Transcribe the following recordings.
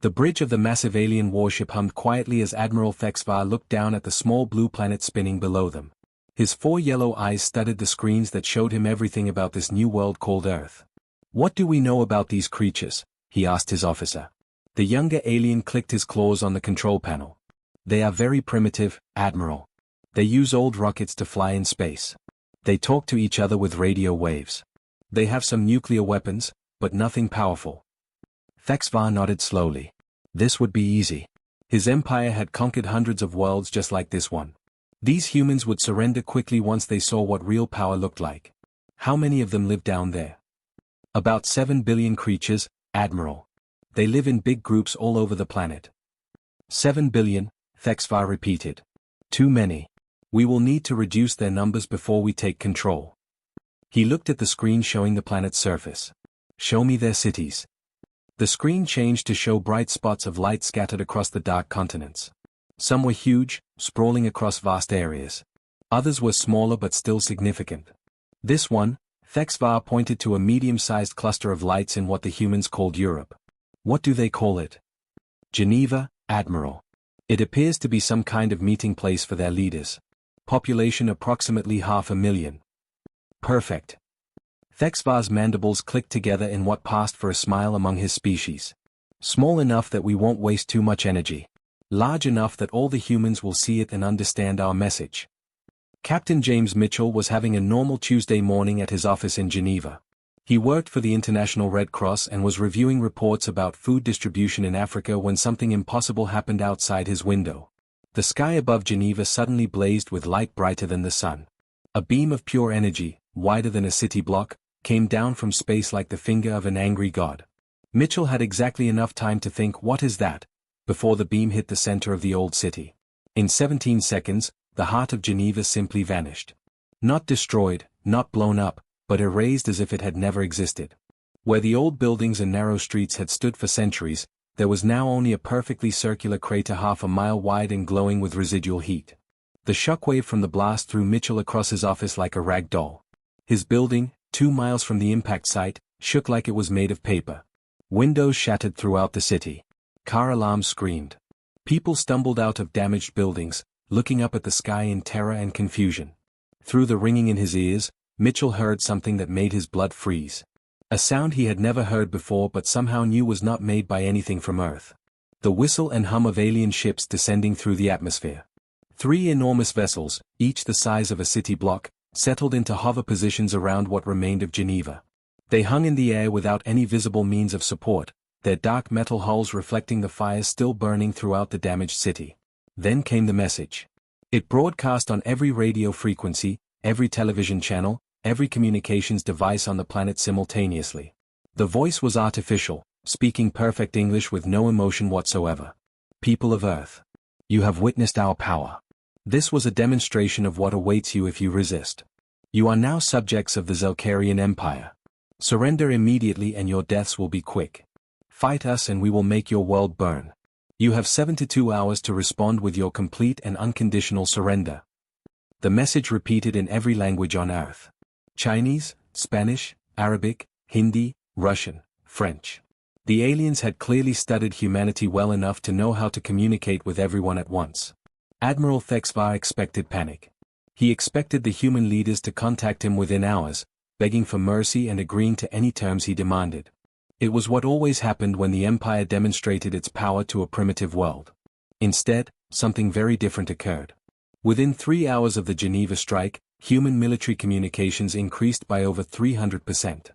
The bridge of the massive alien warship hummed quietly as Admiral Thexvar looked down at the small blue planet spinning below them. His 4 yellow eyes studied the screens that showed him everything about this new world called Earth. "What do we know about these creatures?" he asked his officer. The younger alien clicked his claws on the control panel. "They are very primitive, Admiral. They use old rockets to fly in space. They talk to each other with radio waves. They have some nuclear weapons, but nothing powerful." Thexvar nodded slowly. This would be easy. His empire had conquered hundreds of worlds just like this one. These humans would surrender quickly once they saw what real power looked like. How many of them live down there? About 7 billion creatures, Admiral. They live in big groups all over the planet. 7 billion, Thexvar repeated. Too many. We will need to reduce their numbers before we take control. He looked at the screen showing the planet's surface. "Show me their cities." The screen changed to show bright spots of light scattered across the dark continents. Some were huge, sprawling across vast areas. Others were smaller but still significant. This one, Thexvar pointed to a medium-sized cluster of lights in what the humans called Europe. "What do they call it?" "Geneva, Admiral. It appears to be some kind of meeting place for their leaders. Population approximately 500,000. Perfect." Thexvar's mandibles clicked together in what passed for a smile among his species. "Small enough that we won't waste too much energy. Large enough that all the humans will see it and understand our message." Captain James Mitchell was having a normal Tuesday morning at his office in Geneva. He worked for the International Red Cross and was reviewing reports about food distribution in Africa when something impossible happened outside his window. The sky above Geneva suddenly blazed with light brighter than the sun. A beam of pure energy, wider than a city block, came down from space like the finger of an angry god. Mitchell had exactly enough time to think, "What is that?" before the beam hit the center of the old city. In 17 seconds, the heart of Geneva simply vanished. Not destroyed, not blown up, but erased as if it had never existed. Where the old buildings and narrow streets had stood for centuries, there was now only a perfectly circular crater half a mile wide and glowing with residual heat. The shockwave from the blast threw Mitchell across his office like a rag doll. His building, 2 miles from the impact site, shook like it was made of paper. Windows shattered throughout the city. Car alarms screamed. People stumbled out of damaged buildings, looking up at the sky in terror and confusion. Through the ringing in his ears, Mitchell heard something that made his blood freeze. A sound he had never heard before but somehow knew was not made by anything from Earth. The whistle and hum of alien ships descending through the atmosphere. 3 enormous vessels, each the size of a city block, settled into hover positions around what remained of Geneva. They hung in the air without any visible means of support, their dark metal hulls reflecting the fires still burning throughout the damaged city. Then came the message. It broadcast on every radio frequency, every television channel, every communications device on the planet simultaneously. The voice was artificial, speaking perfect English with no emotion whatsoever. "People of Earth. You have witnessed our power. This was a demonstration of what awaits you if you resist. You are now subjects of the Zelkarian Empire. Surrender immediately and your deaths will be quick. Fight us and we will make your world burn. You have 72 hours to respond with your complete and unconditional surrender." The message repeated in every language on Earth. Chinese, Spanish, Arabic, Hindi, Russian, French. The aliens had clearly studied humanity well enough to know how to communicate with everyone at once. Admiral Thexvar expected panic. He expected the human leaders to contact him within hours, begging for mercy and agreeing to any terms he demanded. It was what always happened when the Empire demonstrated its power to a primitive world. Instead, something very different occurred. Within 3 hours of the Geneva strike, human military communications increased by over 300%.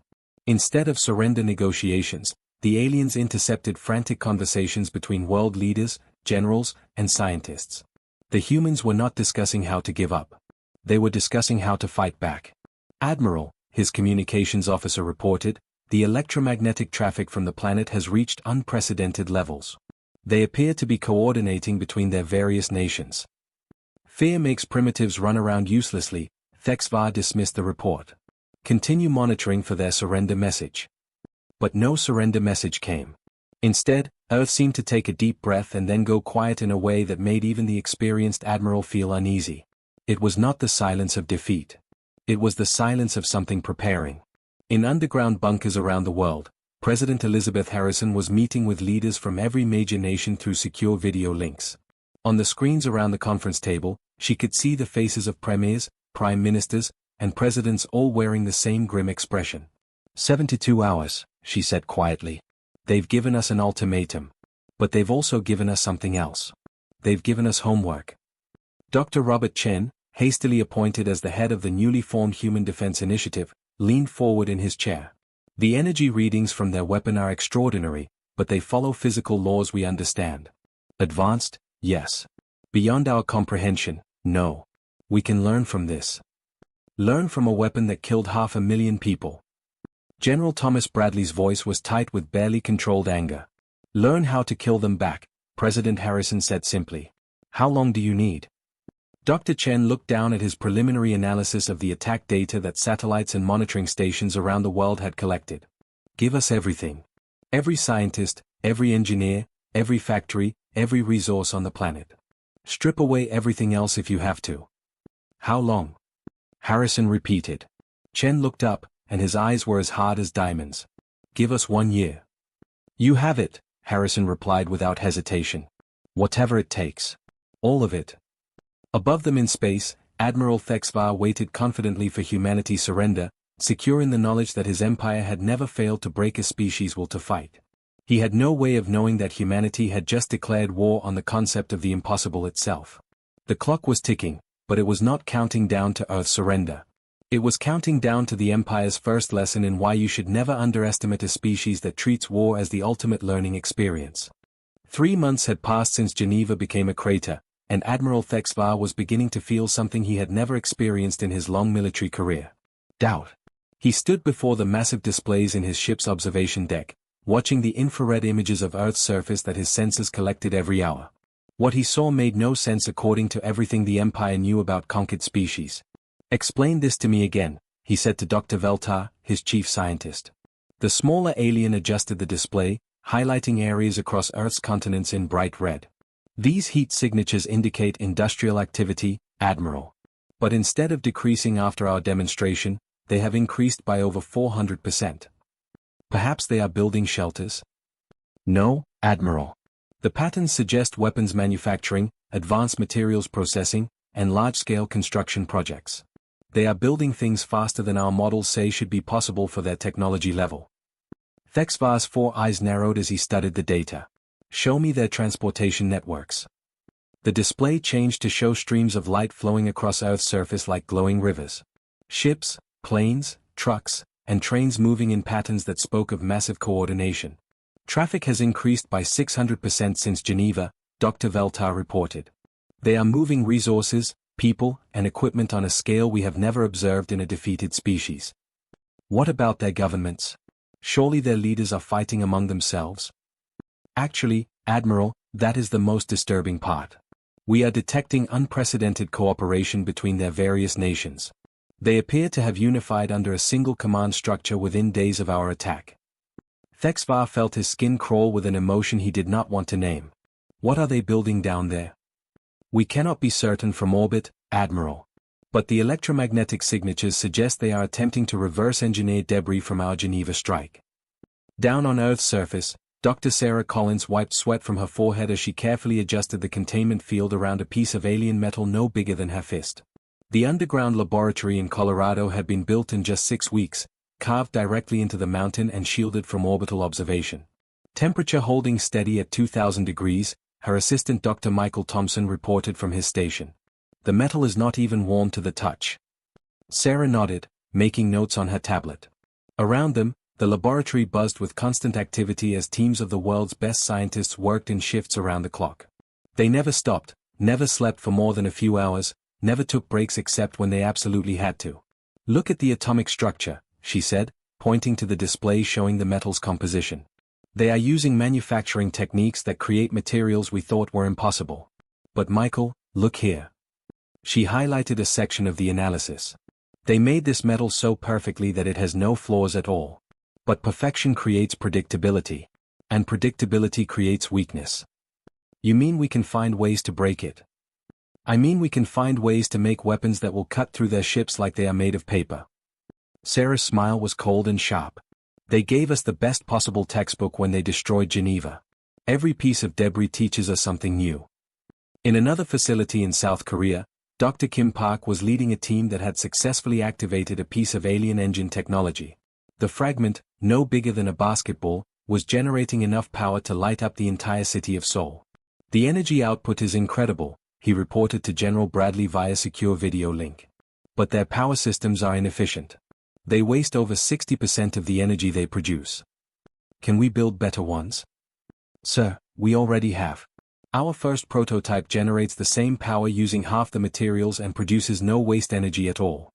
Instead of surrender negotiations, the aliens intercepted frantic conversations between world leaders, generals, and scientists. The humans were not discussing how to give up. They were discussing how to fight back. "Admiral," his communications officer reported, "the electromagnetic traffic from the planet has reached unprecedented levels. They appear to be coordinating between their various nations." "Fear makes primitives run around uselessly," Thexvar dismissed the report. "Continue monitoring for their surrender message." But no surrender message came. Instead, Earth seemed to take a deep breath and then go quiet in a way that made even the experienced admiral feel uneasy. It was not the silence of defeat. It was the silence of something preparing. In underground bunkers around the world, President Elizabeth Harrison was meeting with leaders from every major nation through secure video links. On the screens around the conference table, she could see the faces of premiers, prime ministers, and presidents all wearing the same grim expression. 72 hours, she said quietly. They've given us an ultimatum. But they've also given us something else. They've given us homework. Dr. Robert Chen, hastily appointed as the head of the newly formed Human Defense Initiative, leaned forward in his chair. The energy readings from their weapon are extraordinary, but they follow physical laws we understand. Advanced, yes. Beyond our comprehension, no. We can learn from this. Learn from a weapon that killed 500,000 people. General Thomas Bradley's voice was tight with barely controlled anger. Learn how to kill them back, President Harrison said simply. How long do you need? Dr. Chen looked down at his preliminary analysis of the attack data that satellites and monitoring stations around the world had collected. Give us everything. Every scientist, every engineer, every factory, every resource on the planet. Strip away everything else if you have to. How long? Harrison repeated. Chen looked up, and his eyes were as hard as diamonds. Give us 1 year. You have it, Harrison replied without hesitation. Whatever it takes. All of it. Above them in space, Admiral Thexvar waited confidently for humanity's surrender, secure in the knowledge that his empire had never failed to break a species' will to fight. He had no way of knowing that humanity had just declared war on the concept of the impossible itself. The clock was ticking, but it was not counting down to Earth's surrender. It was counting down to the Empire's first lesson in why you should never underestimate a species that treats war as the ultimate learning experience. 3 months had passed since Geneva became a crater, and Admiral Thexvar was beginning to feel something he had never experienced in his long military career. Doubt. He stood before the massive displays in his ship's observation deck, watching the infrared images of Earth's surface that his sensors collected every hour. What he saw made no sense according to everything the Empire knew about conquered species. Explain this to me again, he said to Dr. Veltar, his chief scientist. The smaller alien adjusted the display, highlighting areas across Earth's continents in bright red. These heat signatures indicate industrial activity, Admiral. But instead of decreasing after our demonstration, they have increased by over 400%. Perhaps they are building shelters? No, Admiral. The patterns suggest weapons manufacturing, advanced materials processing, and large-scale construction projects. They are building things faster than our models say should be possible for their technology level. Thexvar's 4 eyes narrowed as he studied the data. Show me their transportation networks. The display changed to show streams of light flowing across Earth's surface like glowing rivers. Ships, planes, trucks, and trains moving in patterns that spoke of massive coordination. Traffic has increased by 600% since Geneva, Dr. Veltar reported. They are moving resources, people, and equipment on a scale we have never observed in a defeated species. What about their governments? Surely their leaders are fighting among themselves? Actually, Admiral, that is the most disturbing part. We are detecting unprecedented cooperation between their various nations. They appear to have unified under a single command structure within days of our attack. Thexvar felt his skin crawl with an emotion he did not want to name. What are they building down there? We cannot be certain from orbit, Admiral. But the electromagnetic signatures suggest they are attempting to reverse-engineer debris from our Geneva strike. Down on Earth's surface, Dr. Sarah Collins wiped sweat from her forehead as she carefully adjusted the containment field around a piece of alien metal no bigger than her fist. The underground laboratory in Colorado had been built in just 6 weeks, carved directly into the mountain and shielded from orbital observation. Temperature holding steady at 2,000 degrees, her assistant Dr. Michael Thompson reported from his station. The metal is not even warm to the touch. Sarah nodded, making notes on her tablet. Around them, the laboratory buzzed with constant activity as teams of the world's best scientists worked in shifts around the clock. They never stopped, never slept for more than a few hours, never took breaks except when they absolutely had to. Look at the atomic structure, she said, pointing to the display showing the metal's composition. They are using manufacturing techniques that create materials we thought were impossible. But Michael, look here. She highlighted a section of the analysis. They made this metal so perfectly that it has no flaws at all. But perfection creates predictability. And predictability creates weakness. You mean we can find ways to break it? I mean we can find ways to make weapons that will cut through their ships like they are made of paper. Sarah's smile was cold and sharp. They gave us the best possible textbook when they destroyed Geneva. Every piece of debris teaches us something new. In another facility in South Korea, Dr. Kim Park was leading a team that had successfully activated a piece of alien engine technology. The fragment, no bigger than a basketball, was generating enough power to light up the entire city of Seoul. The energy output is incredible, he reported to General Bradley via secure video link. But their power systems are inefficient. They waste over 60% of the energy they produce. Can we build better ones? Sir, we already have. Our first prototype generates the same power using half the materials and produces no waste energy at all.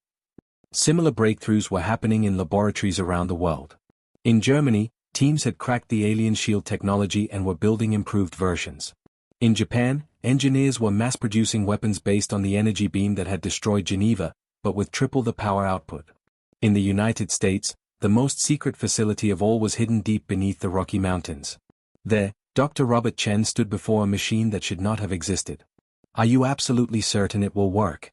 Similar breakthroughs were happening in laboratories around the world. In Germany, teams had cracked the alien shield technology and were building improved versions. In Japan, engineers were mass-producing weapons based on the energy beam that had destroyed Geneva, but with triple the power output. In the United States, the most secret facility of all was hidden deep beneath the Rocky Mountains. There, Dr. Robert Chen stood before a machine that should not have existed. Are you absolutely certain it will work?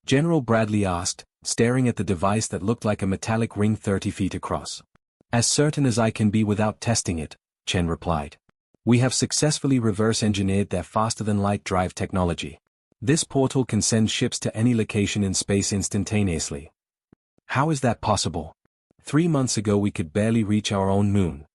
General Bradley asked, staring at the device that looked like a metallic ring 30 feet across. As certain as I can be without testing it, Chen replied. We have successfully reverse-engineered their faster-than-light drive technology. This portal can send ships to any location in space instantaneously. How is that possible? 3 months ago we could barely reach our own moon.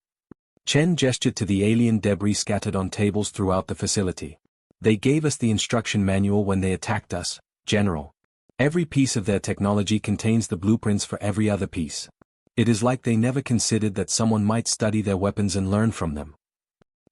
Chen gestured to the alien debris scattered on tables throughout the facility. They gave us the instruction manual when they attacked us, General. Every piece of their technology contains the blueprints for every other piece. It is like they never considered that someone might study their weapons and learn from them.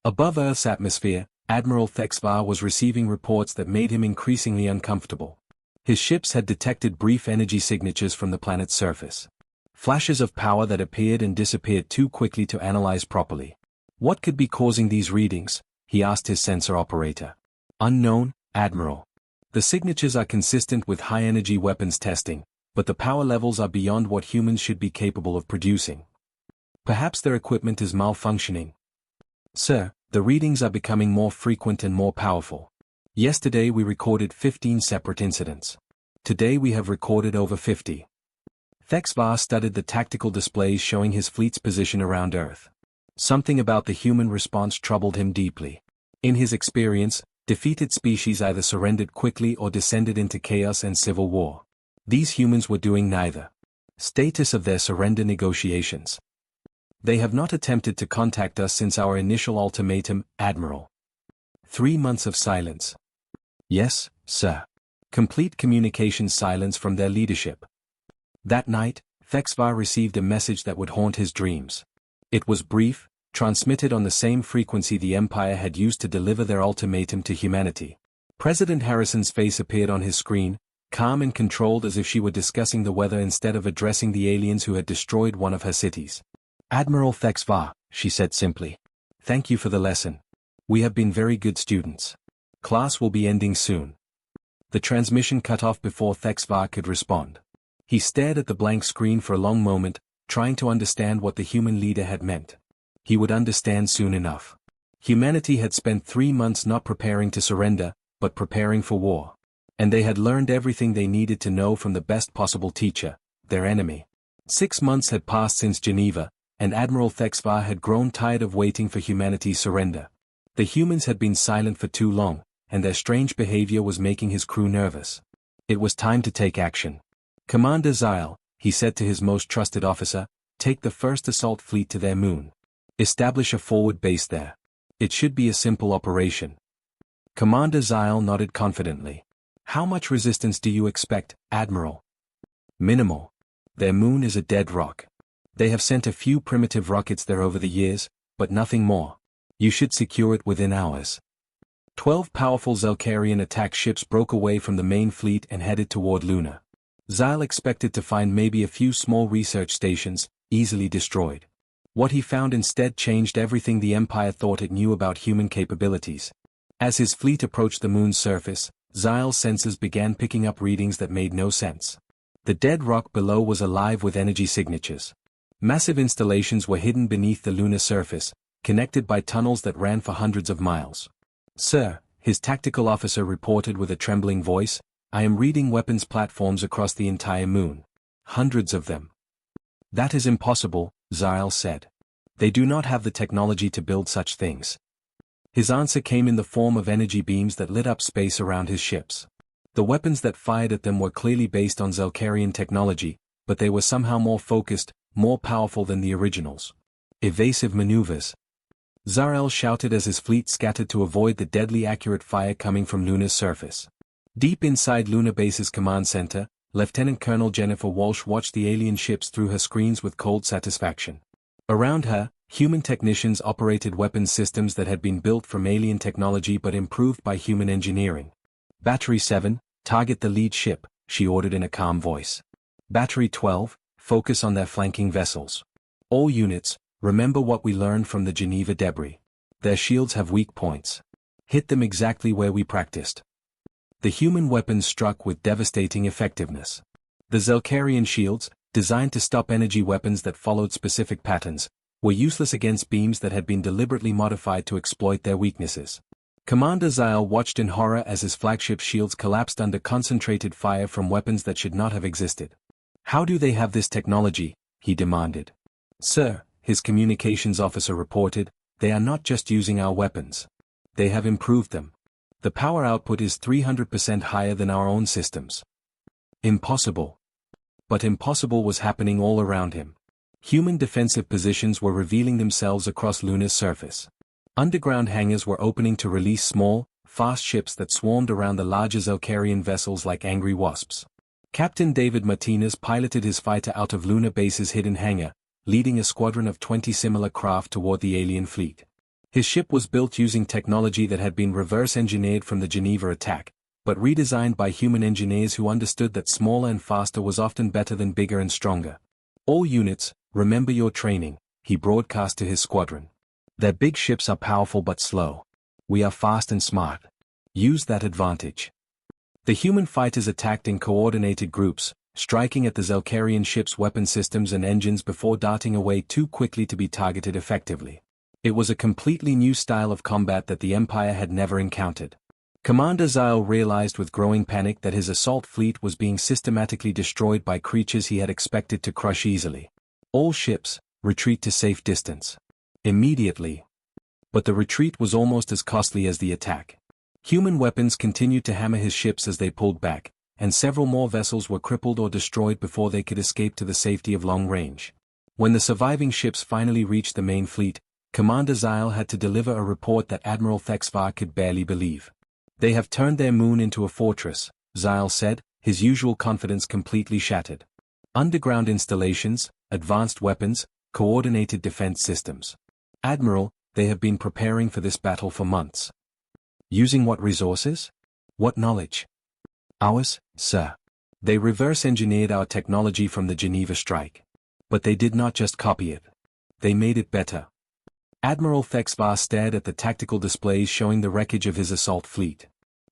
Above Earth's atmosphere, Admiral Thexvar was receiving reports that made him increasingly uncomfortable. His ships had detected brief energy signatures from the planet's surface. Flashes of power that appeared and disappeared too quickly to analyze properly. What could be causing these readings? He asked his sensor operator. Unknown, Admiral. The signatures are consistent with high-energy weapons testing, but the power levels are beyond what humans should be capable of producing. Perhaps their equipment is malfunctioning. Sir, the readings are becoming more frequent and more powerful. Yesterday we recorded 15 separate incidents. Today we have recorded over 50. Thexvar studied the tactical displays showing his fleet's position around Earth. Something about the human response troubled him deeply. In his experience, defeated species either surrendered quickly or descended into chaos and civil war. These humans were doing neither. Status of their surrender negotiations. They have not attempted to contact us since our initial ultimatum, Admiral. 3 months of silence. Yes, sir. Complete communication silence from their leadership. That night, Thexvar received a message that would haunt his dreams. It was brief, transmitted on the same frequency the Empire had used to deliver their ultimatum to humanity. President Harrison's face appeared on his screen, calm and controlled as if she were discussing the weather instead of addressing the aliens who had destroyed one of her cities. Admiral Thexvar, she said simply. Thank you for the lesson. We have been very good students. Class will be ending soon. The transmission cut off before Thexvar could respond. He stared at the blank screen for a long moment, trying to understand what the human leader had meant. He would understand soon enough. Humanity had spent 3 months not preparing to surrender, but preparing for war. And they had learned everything they needed to know from the best possible teacher, their enemy. 6 months had passed since Geneva, and Admiral Thexvar had grown tired of waiting for humanity's surrender. The humans had been silent for too long, and their strange behavior was making his crew nervous. It was time to take action. Commander Zyle, he said to his most trusted officer, take the first assault fleet to their moon. Establish a forward base there. It should be a simple operation. Commander Zyle nodded confidently. How much resistance do you expect, Admiral? Minimal. Their moon is a dead rock. They have sent a few primitive rockets there over the years, but nothing more. You should secure it within hours. 12 powerful Zelkarian attack ships broke away from the main fleet and headed toward Luna. Zyle expected to find maybe a few small research stations, easily destroyed. What he found instead changed everything the Empire thought it knew about human capabilities. As his fleet approached the moon's surface, Zyle's sensors began picking up readings that made no sense. The dead rock below was alive with energy signatures. Massive installations were hidden beneath the lunar surface, connected by tunnels that ran for hundreds of miles. Sir, his tactical officer reported with a trembling voice, I am reading weapons platforms across the entire moon. Hundreds of them. That is impossible, Zyle said. They do not have the technology to build such things. His answer came in the form of energy beams that lit up space around his ships. The weapons that fired at them were clearly based on Zelkarian technology, but they were somehow more focused, more powerful than the originals. Evasive maneuvers. Zarael shouted as his fleet scattered to avoid the deadly accurate fire coming from Luna's surface. Deep inside Luna Base's command center, Lieutenant Colonel Jennifer Walsh watched the alien ships through her screens with cold satisfaction. Around her, human technicians operated weapons systems that had been built from alien technology but improved by human engineering. Battery 7, target the lead ship, she ordered in a calm voice. Battery 12, focus on their flanking vessels. All units, remember what we learned from the Geneva debris. Their shields have weak points. Hit them exactly where we practiced. The human weapons struck with devastating effectiveness. The Zelkarian shields, designed to stop energy weapons that followed specific patterns, were useless against beams that had been deliberately modified to exploit their weaknesses. Commander Zyle watched in horror as his flagship shields collapsed under concentrated fire from weapons that should not have existed. How do they have this technology? He demanded. Sir, his communications officer reported, they are not just using our weapons. They have improved them. The power output is 300% higher than our own systems. Impossible. But impossible was happening all around him. Human defensive positions were revealing themselves across Luna's surface. Underground hangars were opening to release small, fast ships that swarmed around the larger Zelkarian vessels like angry wasps. Captain David Martinez piloted his fighter out of Luna Base's hidden hangar, leading a squadron of 20 similar craft toward the alien fleet. His ship was built using technology that had been reverse-engineered from the Geneva attack, but redesigned by human engineers who understood that smaller and faster was often better than bigger and stronger. All units, remember your training, he broadcast to his squadron. Their big ships are powerful but slow. We are fast and smart. Use that advantage. The human fighters attacked in coordinated groups, striking at the Zelkarian ship's weapon systems and engines before darting away too quickly to be targeted effectively. It was a completely new style of combat that the Empire had never encountered. Commander Zyle realized with growing panic that his assault fleet was being systematically destroyed by creatures he had expected to crush easily. All ships, retreat to safe distance. Immediately. But the retreat was almost as costly as the attack. Human weapons continued to hammer his ships as they pulled back, and several more vessels were crippled or destroyed before they could escape to the safety of long range. When the surviving ships finally reached the main fleet, Commander Zyle had to deliver a report that Admiral Thexvar could barely believe. They have turned their moon into a fortress, Zyle said, his usual confidence completely shattered. Underground installations, advanced weapons, coordinated defense systems. Admiral, they have been preparing for this battle for months. Using what resources? What knowledge? Ours, sir. They reverse-engineered our technology from the Geneva strike. But they did not just copy it. They made it better. Admiral Thexvar stared at the tactical displays showing the wreckage of his assault fleet.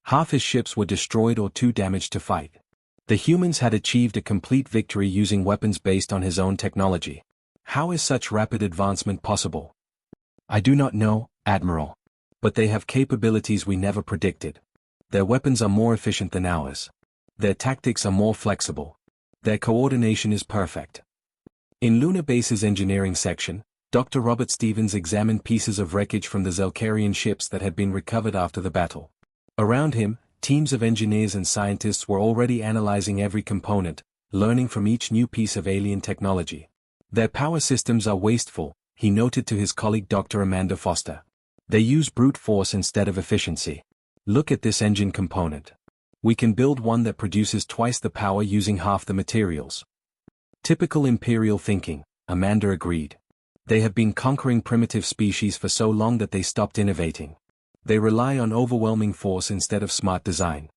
Half his ships were destroyed or too damaged to fight. The humans had achieved a complete victory using weapons based on his own technology. How is such rapid advancement possible? I do not know, Admiral. But they have capabilities we never predicted. Their weapons are more efficient than ours. Their tactics are more flexible. Their coordination is perfect. In Luna Base's engineering section, Dr. Robert Stevens examined pieces of wreckage from the Zelkarian ships that had been recovered after the battle. Around him, teams of engineers and scientists were already analyzing every component, learning from each new piece of alien technology. Their power systems are wasteful, he noted to his colleague Dr. Amanda Foster. They use brute force instead of efficiency. Look at this engine component. We can build one that produces twice the power using half the materials. Typical Imperial thinking, Amanda agreed. They have been conquering primitive species for so long that they stopped innovating. They rely on overwhelming force instead of smart design.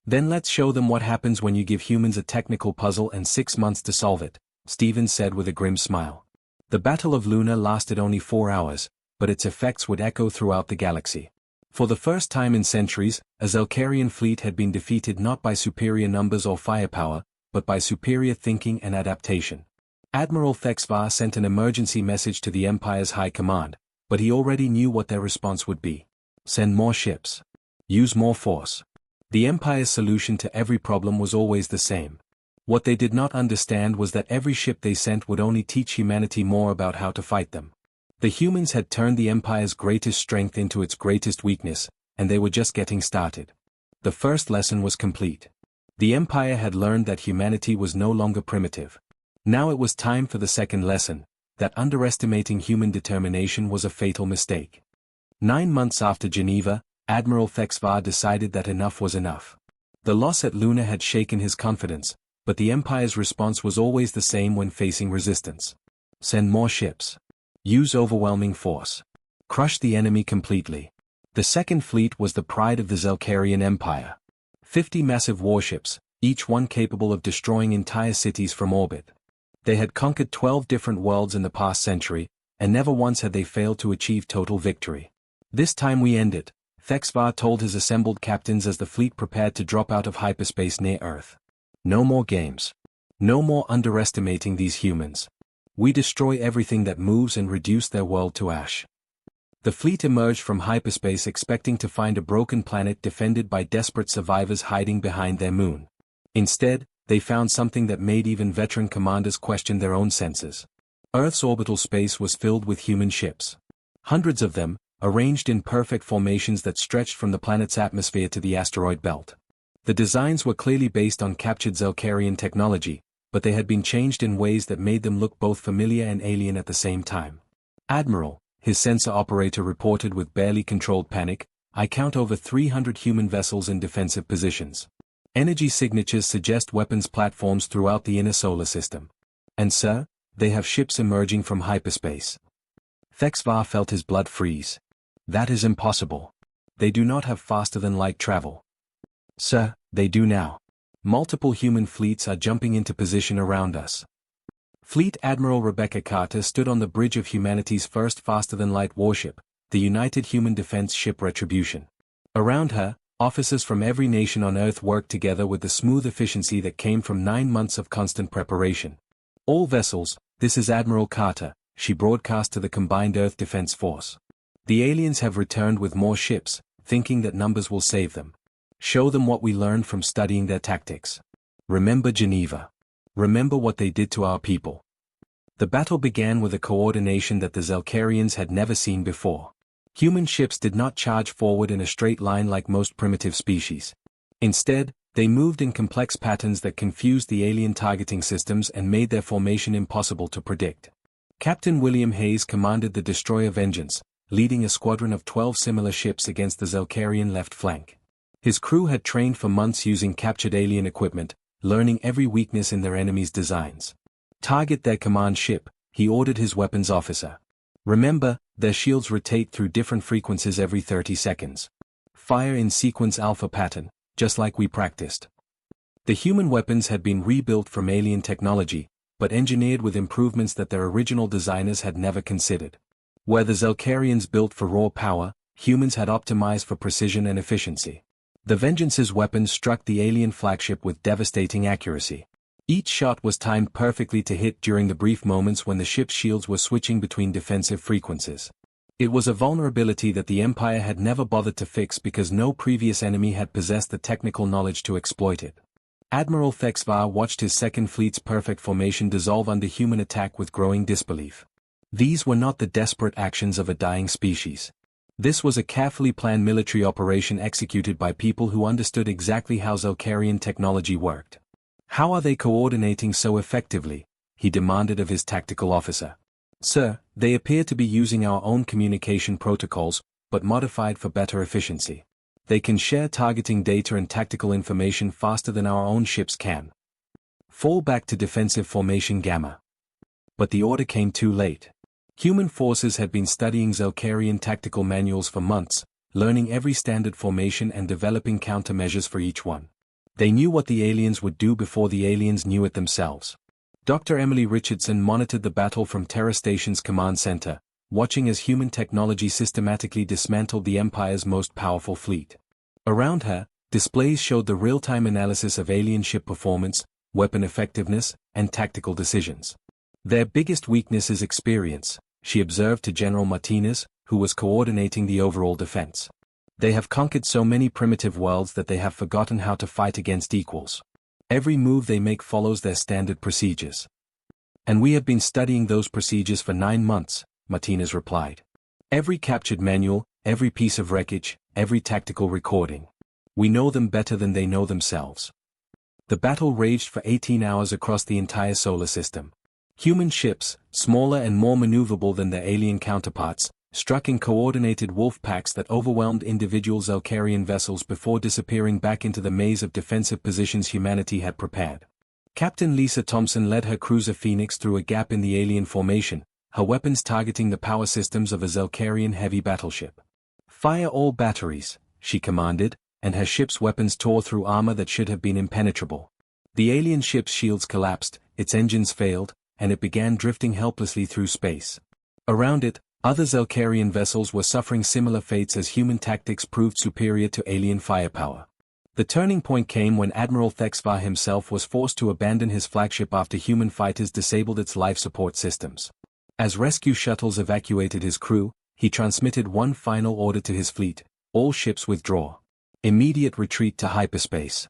Then let's show them what happens when you give humans a technical puzzle and 6 months to solve it, Stevens said with a grim smile. The Battle of Luna lasted only 4 hours, but its effects would echo throughout the galaxy. For the first time in centuries, a Zelkarian fleet had been defeated not by superior numbers or firepower, but by superior thinking and adaptation. Admiral Thexvar sent an emergency message to the Empire's high command, but he already knew what their response would be. Send more ships. Use more force. The Empire's solution to every problem was always the same. What they did not understand was that every ship they sent would only teach humanity more about how to fight them. The humans had turned the Empire's greatest strength into its greatest weakness, and they were just getting started. The first lesson was complete. The Empire had learned that humanity was no longer primitive. Now it was time for the second lesson, that underestimating human determination was a fatal mistake. 9 months after Geneva, Admiral Fexvar decided that enough was enough. The loss at Luna had shaken his confidence, but the Empire's response was always the same when facing resistance. Send more ships. Use overwhelming force. Crush the enemy completely. The Second Fleet was the pride of the Zelkarian Empire. 50 massive warships, each one capable of destroying entire cities from orbit. They had conquered 12 different worlds in the past century, and never once had they failed to achieve total victory. This time we end it, Fexvar told his assembled captains as the fleet prepared to drop out of hyperspace near Earth. No more games. No more underestimating these humans. We destroy everything that moves and reduce their world to ash. The fleet emerged from hyperspace expecting to find a broken planet defended by desperate survivors hiding behind their moon. Instead, they found something that made even veteran commanders question their own senses. Earth's orbital space was filled with human ships. Hundreds of them, arranged in perfect formations that stretched from the planet's atmosphere to the asteroid belt. The designs were clearly based on captured Zelkarian technology, but they had been changed in ways that made them look both familiar and alien at the same time. Admiral, his sensor operator reported with barely controlled panic, I count over 300 human vessels in defensive positions. Energy signatures suggest weapons platforms throughout the inner solar system. And sir, they have ships emerging from hyperspace. Fexvar felt his blood freeze. That is impossible. They do not have faster-than-light travel. Sir, they do now. Multiple human fleets are jumping into position around us. Fleet Admiral Rebecca Carter stood on the bridge of humanity's first faster-than-light warship, the United Human Defense Ship Retribution. Around her, officers from every nation on Earth worked together with the smooth efficiency that came from 9 months of constant preparation. All vessels, this is Admiral Carter, she broadcast to the combined Earth Defense Force. The aliens have returned with more ships, thinking that numbers will save them. Show them what we learned from studying their tactics. Remember Geneva. Remember what they did to our people. The battle began with a coordination that the Zelkarians had never seen before. Human ships did not charge forward in a straight line like most primitive species. Instead, they moved in complex patterns that confused the alien targeting systems and made their formation impossible to predict. Captain William Hayes commanded the destroyer Vengeance, leading a squadron of 12 similar ships against the Zelkarian left flank. His crew had trained for months using captured alien equipment, learning every weakness in their enemies' designs. Target their command ship, he ordered his weapons officer. Remember, their shields rotate through different frequencies every 30 seconds. Fire in sequence alpha pattern, just like we practiced. The human weapons had been rebuilt from alien technology, but engineered with improvements that their original designers had never considered. Where the Zelkarians built for raw power, humans had optimized for precision and efficiency. The Vengeance's weapons struck the alien flagship with devastating accuracy. Each shot was timed perfectly to hit during the brief moments when the ship's shields were switching between defensive frequencies. It was a vulnerability that the Empire had never bothered to fix because no previous enemy had possessed the technical knowledge to exploit it. Admiral Fexvar watched his Second Fleet's perfect formation dissolve under human attack with growing disbelief. These were not the desperate actions of a dying species. This was a carefully planned military operation executed by people who understood exactly how Zelkarian technology worked. How are they coordinating so effectively? He demanded of his tactical officer. Sir, they appear to be using our own communication protocols, but modified for better efficiency. They can share targeting data and tactical information faster than our own ships can. Fall back to defensive formation Gamma. But the order came too late. Human forces had been studying Zelkarian tactical manuals for months, learning every standard formation and developing countermeasures for each one. They knew what the aliens would do before the aliens knew it themselves. Dr. Emily Richardson monitored the battle from Terra Station's command center, watching as human technology systematically dismantled the Empire's most powerful fleet. Around her, displays showed the real-time analysis of alien ship performance, weapon effectiveness, and tactical decisions. Their biggest weakness is experience, she observed to General Martinez, who was coordinating the overall defense. They have conquered so many primitive worlds that they have forgotten how to fight against equals. Every move they make follows their standard procedures. And we have been studying those procedures for 9 months, Martinez replied. Every captured manual, every piece of wreckage, every tactical recording. We know them better than they know themselves. The battle raged for 18 hours across the entire solar system. Human ships, smaller and more maneuverable than their alien counterparts, struck in coordinated wolf packs that overwhelmed individual Zelkarian vessels before disappearing back into the maze of defensive positions humanity had prepared. Captain Lisa Thompson led her cruiser Phoenix through a gap in the alien formation, her weapons targeting the power systems of a Zelkarian heavy battleship. "Fire all batteries," she commanded, and her ship's weapons tore through armor that should have been impenetrable. The alien ship's shields collapsed, its engines failed, and it began drifting helplessly through space. Around it, other Zelkarian vessels were suffering similar fates as human tactics proved superior to alien firepower. The turning point came when Admiral Thexvar himself was forced to abandon his flagship after human fighters disabled its life support systems. As rescue shuttles evacuated his crew, he transmitted one final order to his fleet: all ships withdraw. Immediate retreat to hyperspace.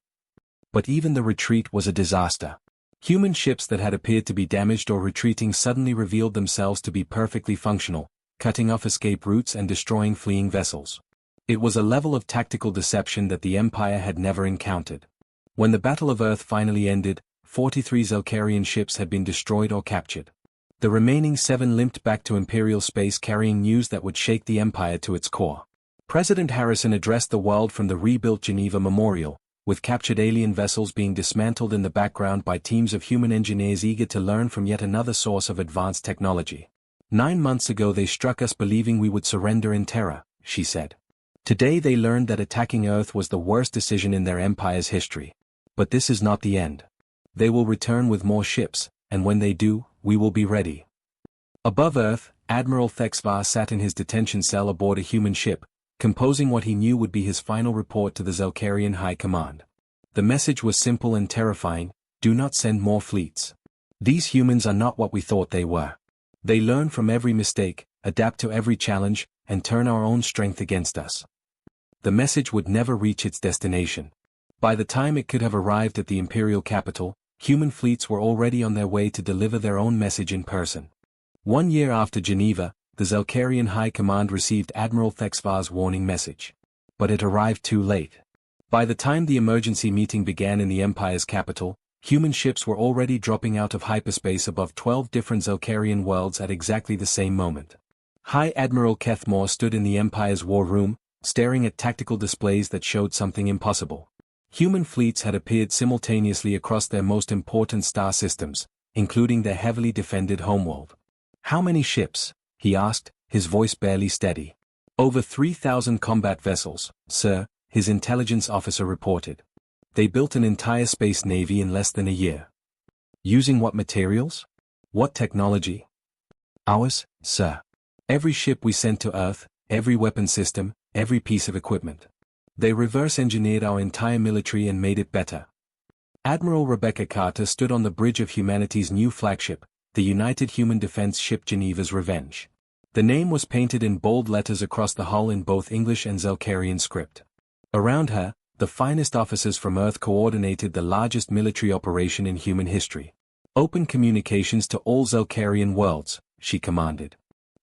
But even the retreat was a disaster. Human ships that had appeared to be damaged or retreating suddenly revealed themselves to be perfectly functional, cutting off escape routes and destroying fleeing vessels. It was a level of tactical deception that the Empire had never encountered. When the Battle of Earth finally ended, 43 Zelkarian ships had been destroyed or captured. The remaining 7 limped back to Imperial space carrying news that would shake the Empire to its core. President Harrison addressed the world from the rebuilt Geneva Memorial, with captured alien vessels being dismantled in the background by teams of human engineers eager to learn from yet another source of advanced technology. 9 months ago they struck us believing we would surrender in terror, she said. Today they learned that attacking Earth was the worst decision in their empire's history. But this is not the end. They will return with more ships, and when they do, we will be ready. Above Earth, Admiral Thexvar sat in his detention cell aboard a human ship, composing what he knew would be his final report to the Zelkarian High Command. The message was simple and terrifying: do not send more fleets. These humans are not what we thought they were. They learn from every mistake, adapt to every challenge, and turn our own strength against us. The message would never reach its destination. By the time it could have arrived at the imperial capital, human fleets were already on their way to deliver their own message in person. 1 year after Geneva, the Zelkarian High Command received Admiral Thexvar's warning message. But it arrived too late. By the time the emergency meeting began in the Empire's capital, human ships were already dropping out of hyperspace above 12 different Zelkarian worlds at exactly the same moment. High Admiral Kethmore stood in the Empire's war room, staring at tactical displays that showed something impossible. Human fleets had appeared simultaneously across their most important star systems, including their heavily defended homeworld. "How many ships?" he asked, his voice barely steady. "Over 3,000 combat vessels, sir," his intelligence officer reported. "They built an entire space navy in less than a year." "Using what materials? What technology?" "Ours, sir. Every ship we sent to Earth, every weapon system, every piece of equipment. They reverse-engineered our entire military and made it better." Admiral Rebecca Carter stood on the bridge of humanity's new flagship, the United Human Defense Ship Geneva's Revenge. The name was painted in bold letters across the hull in both English and Zelkarian script. Around her, the finest officers from Earth coordinated the largest military operation in human history. "Open communications to all Zelkarian worlds," she commanded.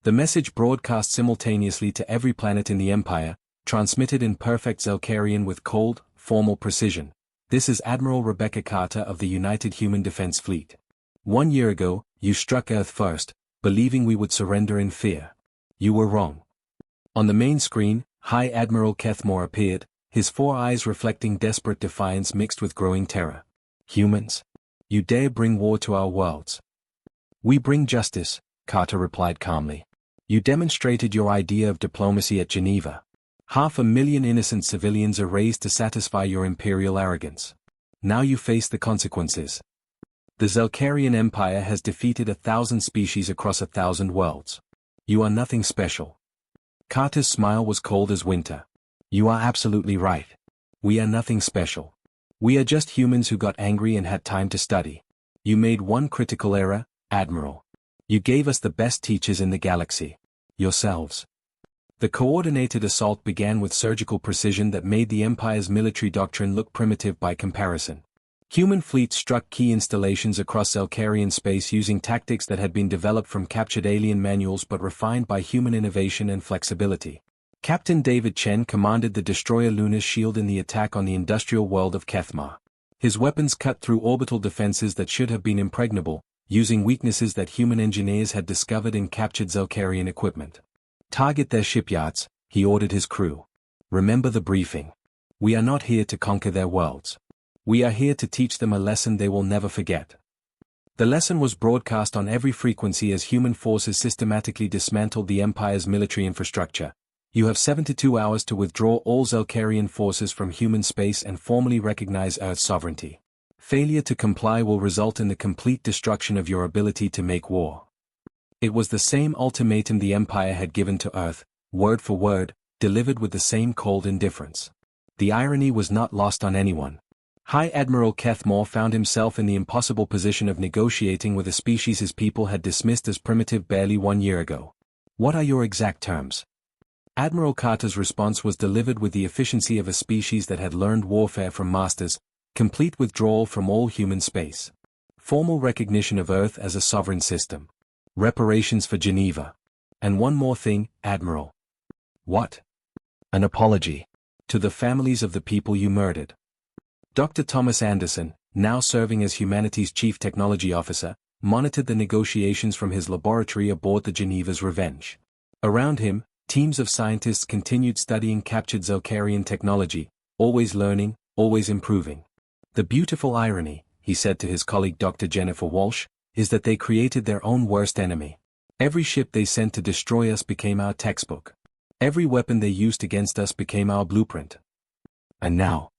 The message broadcast simultaneously to every planet in the Empire, transmitted in perfect Zelkarian with cold, formal precision. "This is Admiral Rebecca Carter of the United Human Defense Fleet. 1 year ago, you struck Earth first, believing we would surrender in fear. You were wrong." On the main screen, High Admiral Kethmore appeared, his 4 eyes reflecting desperate defiance mixed with growing terror. "Humans? You dare bring war to our worlds?" "We bring justice," Carter replied calmly. "You demonstrated your idea of diplomacy at Geneva. 500,000 innocent civilians erased to satisfy your imperial arrogance. Now you face the consequences. The Zelkarian Empire has defeated 1,000 species across 1,000 worlds. You are nothing special." Carter's smile was cold as winter. "You are absolutely right. We are nothing special. We are just humans who got angry and had time to study. You made one critical error, Admiral. You gave us the best teachers in the galaxy. Yourselves." The coordinated assault began with surgical precision that made the Empire's military doctrine look primitive by comparison. Human fleets struck key installations across Zelkarian space using tactics that had been developed from captured alien manuals but refined by human innovation and flexibility. Captain David Chen commanded the destroyer Luna's Shield in the attack on the industrial world of Kethmar. His weapons cut through orbital defenses that should have been impregnable, using weaknesses that human engineers had discovered in captured Zelkarian equipment. Target their shipyards, he ordered his crew. Remember the briefing. We are not here to conquer their worlds. We are here to teach them a lesson they will never forget. The lesson was broadcast on every frequency as human forces systematically dismantled the Empire's military infrastructure. You have 72 hours to withdraw all Zelkarian forces from human space and formally recognize Earth's sovereignty. Failure to comply will result in the complete destruction of your ability to make war. It was the same ultimatum the Empire had given to Earth, word for word, delivered with the same cold indifference. The irony was not lost on anyone. High Admiral Kethmar found himself in the impossible position of negotiating with a species his people had dismissed as primitive barely 1 year ago. What are your exact terms? Admiral Carter's response was delivered with the efficiency of a species that had learned warfare from masters: complete withdrawal from all human space. Formal recognition of Earth as a sovereign system. Reparations for Geneva. And one more thing, Admiral. What? An apology. To the families of the people you murdered. Dr. Thomas Anderson, now serving as humanity's chief technology officer, monitored the negotiations from his laboratory aboard the Geneva's Revenge. Around him, teams of scientists continued studying captured Zelkarian technology, always learning, always improving. The beautiful irony, he said to his colleague Dr. Jennifer Walsh, is that they created their own worst enemy. Every ship they sent to destroy us became our textbook. Every weapon they used against us became our blueprint. And now.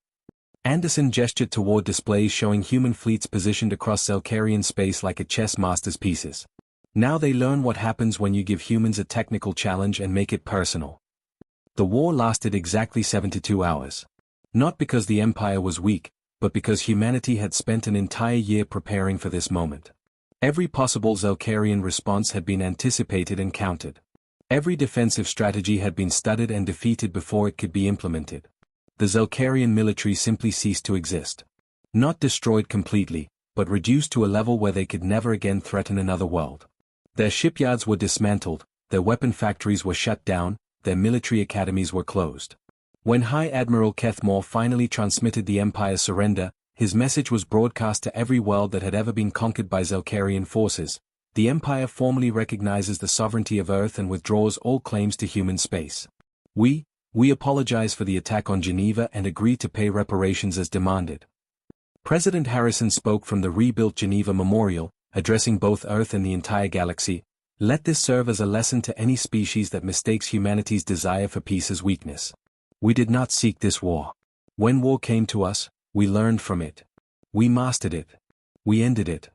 Anderson gestured toward displays showing human fleets positioned across Zelkarian space like a chess master's pieces. Now they learn what happens when you give humans a technical challenge and make it personal. The war lasted exactly 72 hours. Not because the Empire was weak, but because humanity had spent an entire year preparing for this moment. Every possible Zelkarian response had been anticipated and countered. Every defensive strategy had been studied and defeated before it could be implemented. The Zelkarian military simply ceased to exist. Not destroyed completely, but reduced to a level where they could never again threaten another world. Their shipyards were dismantled, their weapon factories were shut down, their military academies were closed. When High Admiral Kethmar finally transmitted the Empire's surrender, his message was broadcast to every world that had ever been conquered by Zelkarian forces. The Empire formally recognizes the sovereignty of Earth and withdraws all claims to human space. We apologize for the attack on Geneva and agree to pay reparations as demanded. President Harrison spoke from the rebuilt Geneva Memorial, addressing both Earth and the entire galaxy. Let this serve as a lesson to any species that mistakes humanity's desire for peace as weakness. We did not seek this war. When war came to us, we learned from it. We mastered it. We ended it.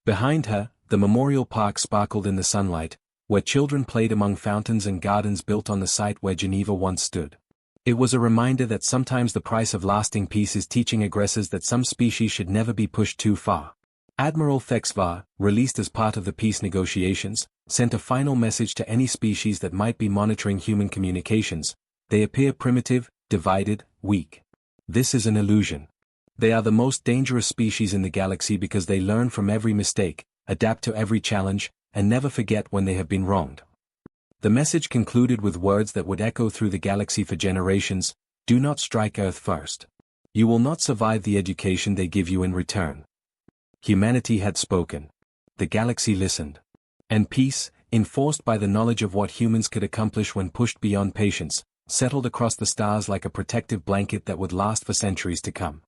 Behind her, the memorial park sparkled in the sunlight, where children played among fountains and gardens built on the site where Geneva once stood. It was a reminder that sometimes the price of lasting peace is teaching aggressors that some species should never be pushed too far. Admiral Thexvar, released as part of the peace negotiations, sent a final message to any species that might be monitoring human communications. They appear primitive, divided, weak. This is an illusion. They are the most dangerous species in the galaxy because they learn from every mistake, adapt to every challenge, and never forget when they have been wronged. The message concluded with words that would echo through the galaxy for generations: do not strike Earth first. You will not survive the education they give you in return. Humanity had spoken. The galaxy listened. And peace, enforced by the knowledge of what humans could accomplish when pushed beyond patience, settled across the stars like a protective blanket that would last for centuries to come.